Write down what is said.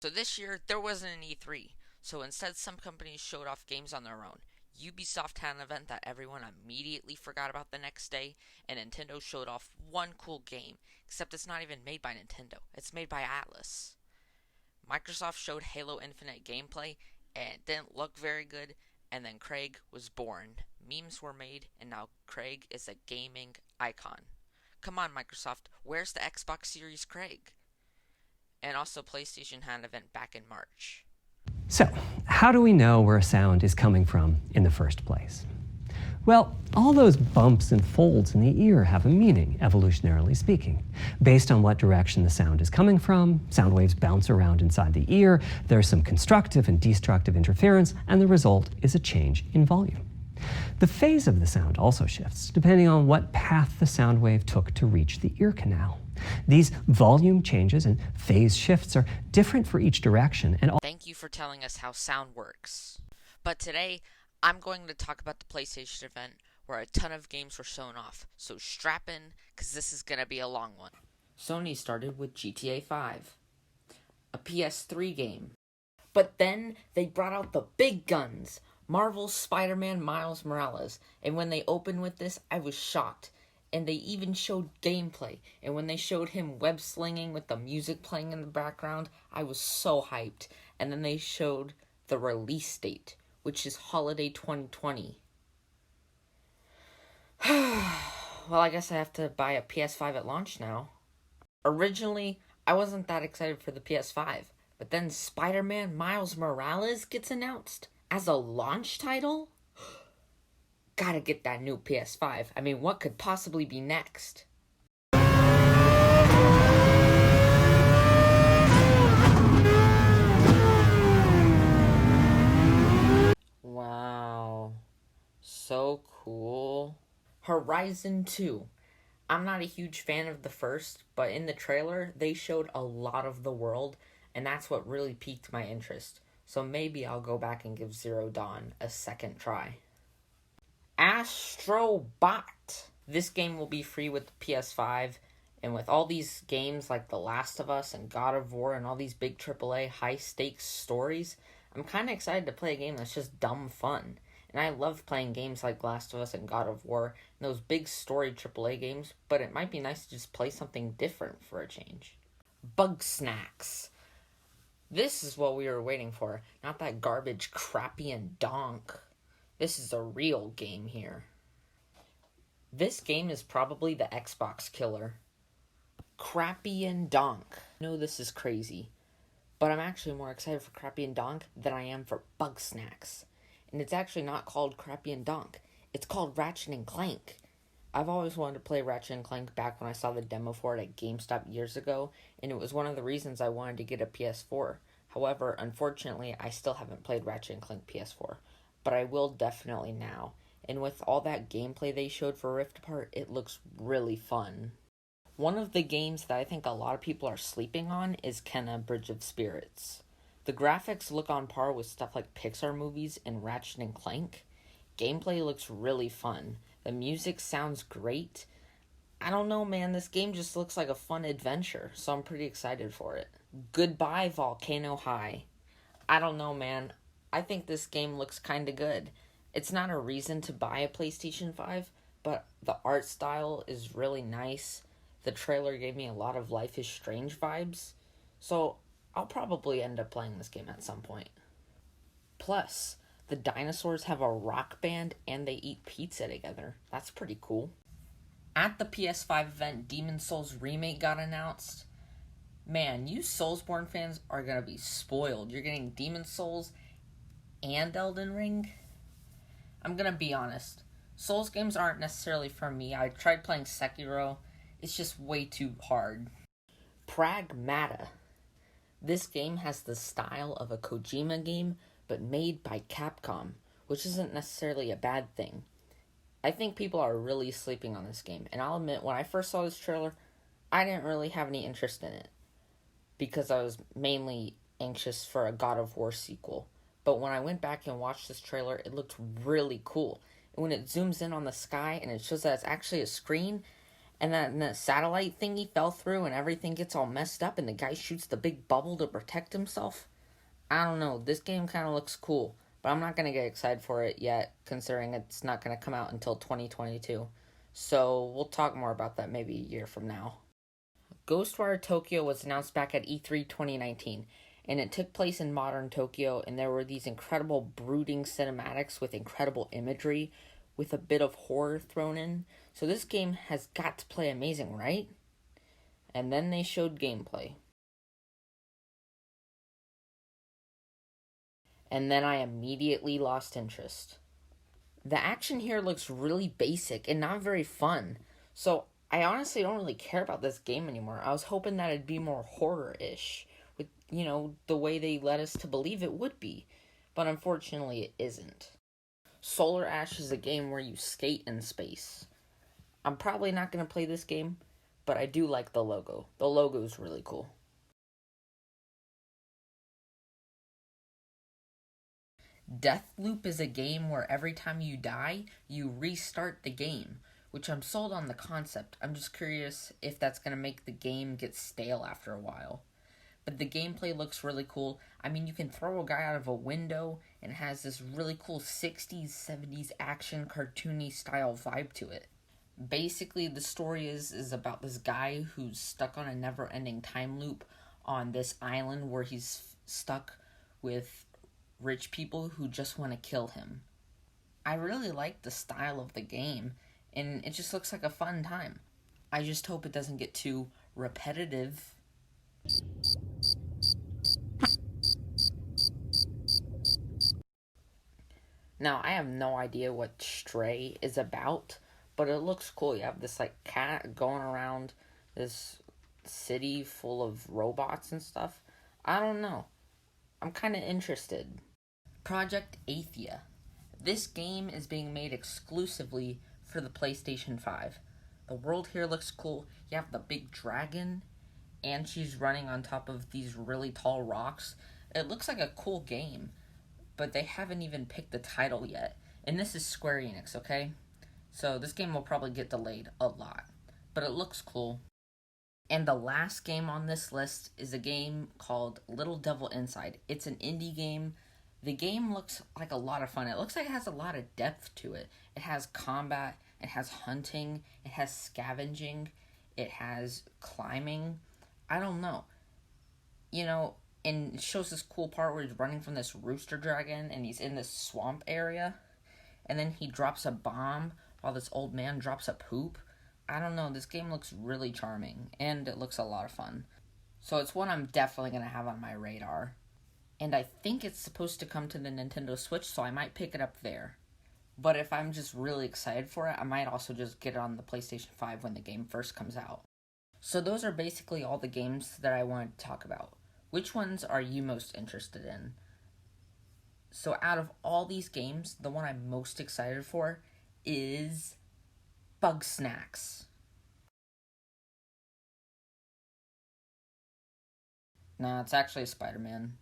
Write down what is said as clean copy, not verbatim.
So this year, there wasn't an E3, so instead some companies showed off games on their own. Ubisoft had an event that everyone immediately forgot about the next day, and Nintendo showed off one cool game, except it's not even made by Nintendo, it's made by Atlas. Microsoft showed Halo Infinite gameplay, and it didn't look very good, and then Craig was born. Memes were made, and now Craig is a gaming icon. Come on, Microsoft, where's the Xbox Series Craig? And also, PlayStation had an event back in March. So, how do we know where a sound is coming from in the first place? Well, all those bumps and folds in the ear have a meaning, evolutionarily speaking. Based on what direction the sound is coming from, sound waves bounce around inside the ear, there's some constructive and destructive interference, and the result is a change in volume. The phase of the sound also shifts, depending on what path the sound wave took to reach the ear canal. These volume changes and phase shifts are different for each direction and Thank you for telling us how sound works. But today, I'm going to talk about the PlayStation event where a ton of games were shown off. So strap in, because this is going to be a long one. Sony started with GTA 5, a PS3 game. But then they brought out the big guns, Marvel's Spider-Man Miles Morales. And when they opened with this, I was shocked. And they even showed gameplay. And when they showed him web slinging with the music playing in the background, I was so hyped. And then they showed the release date, which is holiday 2020. Well, I guess I have to buy a PS5 at launch now. Originally, I wasn't that excited for the PS5. But then Spider-Man Miles Morales gets announced as a launch title? Gotta get that new PS5. I mean, what could possibly be next? Wow. So cool. Horizon 2. I'm not a huge fan of the first, but in the trailer, they showed a lot of the world, and that's what really piqued my interest. So maybe I'll go back and give Zero Dawn a second try. Astrobot. This game will be free with the PS5, and with all these games like The Last of Us and God of War and all these big AAA high-stakes stories, I'm kind of excited to play a game that's just dumb fun. And I love playing games like Last of Us and God of War and those big story AAA games, but it might be nice to just play something different for a change. Bug Snacks. This is what we were waiting for, not that garbage Crappy and Donk. This is a real game here. This game is probably the Xbox killer. Crappy and Donk. I know this is crazy, but I'm actually more excited for Crappy and Donk than I am for Bug Snacks. And it's actually not called Crappy and Donk. It's called Ratchet and Clank. I've always wanted to play Ratchet and Clank back when I saw the demo for it at GameStop years ago, and it was one of the reasons I wanted to get a PS4. However, unfortunately, I still haven't played Ratchet and Clank PS4, but I will definitely now. And with all that gameplay they showed for Rift Apart, it looks really fun. One of the games that I think a lot of people are sleeping on is Kena Bridge of Spirits. The graphics look on par with stuff like Pixar movies and Ratchet and Clank. Gameplay looks really fun. The music sounds great. I don't know, man, this game just looks like a fun adventure, so I'm pretty excited for it. Goodbye, Volcano High. I don't know, man. I think this game looks kinda good. It's not a reason to buy a PlayStation 5, but the art style is really nice. The trailer gave me a lot of Life is Strange vibes, so I'll probably end up playing this game at some point. Plus, the dinosaurs have a rock band and they eat pizza together. That's pretty cool. At the PS5 event, Demon's Souls Remake got announced. Man, you Soulsborne fans are gonna be spoiled. You're getting Demon's Souls and Elden Ring. I'm gonna be honest. Souls games aren't necessarily for me. I tried playing Sekiro. It's just way too hard. Pragmata. This game has the style of a Kojima game, but made by Capcom, which isn't necessarily a bad thing. I think people are really sleeping on this game, and I'll admit, when I first saw this trailer, I didn't really have any interest in it, because I was mainly anxious for a God of War sequel. But when I went back and watched this trailer, it looked really cool. And when it zooms in on the sky and it shows that it's actually a screen, And then the satellite thingy fell through and everything gets all messed up and the guy shoots the big bubble to protect himself. I don't know. This game kind of looks cool, but I'm not going to get excited for it yet, considering it's not going to come out until 2022. So we'll talk more about that maybe a year from now. Ghostwire Tokyo was announced back at E3 2019, and it took place in modern Tokyo, and there were these incredible brooding cinematics with incredible imagery, with a bit of horror thrown in. So this game has got to play amazing, right? And then they showed gameplay. And then I immediately lost interest. The action here looks really basic and not very fun. So I honestly don't really care about this game anymore. I was hoping that it'd be more horror-ish, with, the way they led us to believe it would be. But unfortunately it isn't. Solar Ash is a game where you skate in space. I'm probably not going to play this game, but I do like the logo. The logo is really cool. Deathloop is a game where every time you die, you restart the game, which I'm sold on the concept. I'm just curious if that's going to make the game get stale after a while. But the gameplay looks really cool. I mean, you can throw a guy out of a window and it has this really cool 60s, 70s action cartoony style vibe to it. Basically, the story is about this guy who's stuck on a never-ending time loop on this island where he's stuck with rich people who just want to kill him. I really like the style of the game, and it just looks like a fun time. I just hope it doesn't get too repetitive. Now, I have no idea what Stray is about, but it looks cool. You have this cat going around this city full of robots and stuff. I don't know. I'm kind of interested. Project Atheia. This game is being made exclusively for the PlayStation 5. The world here looks cool. You have the big dragon, and she's running on top of these really tall rocks. It looks like a cool game, but they haven't even picked the title yet. And this is Square Enix, okay? So this game will probably get delayed a lot, but it looks cool. And the last game on this list is a game called Little Devil Inside. It's an indie game. The game looks like a lot of fun. It looks like it has a lot of depth to it. It has combat, it has hunting, it has scavenging, it has climbing. I don't know. And it shows this cool part where he's running from this rooster dragon and he's in this swamp area. And then he drops a bomb while this old man drops a poop. I don't know, this game looks really charming, and it looks a lot of fun. So it's one I'm definitely going to have on my radar. And I think it's supposed to come to the Nintendo Switch, so I might pick it up there. But if I'm just really excited for it, I might also just get it on the PlayStation 5 when the game first comes out. So those are basically all the games that I wanted to talk about. Which ones are you most interested in? So out of all these games, the one I'm most excited for is Bug Snacks. No, it's actually Spider-Man.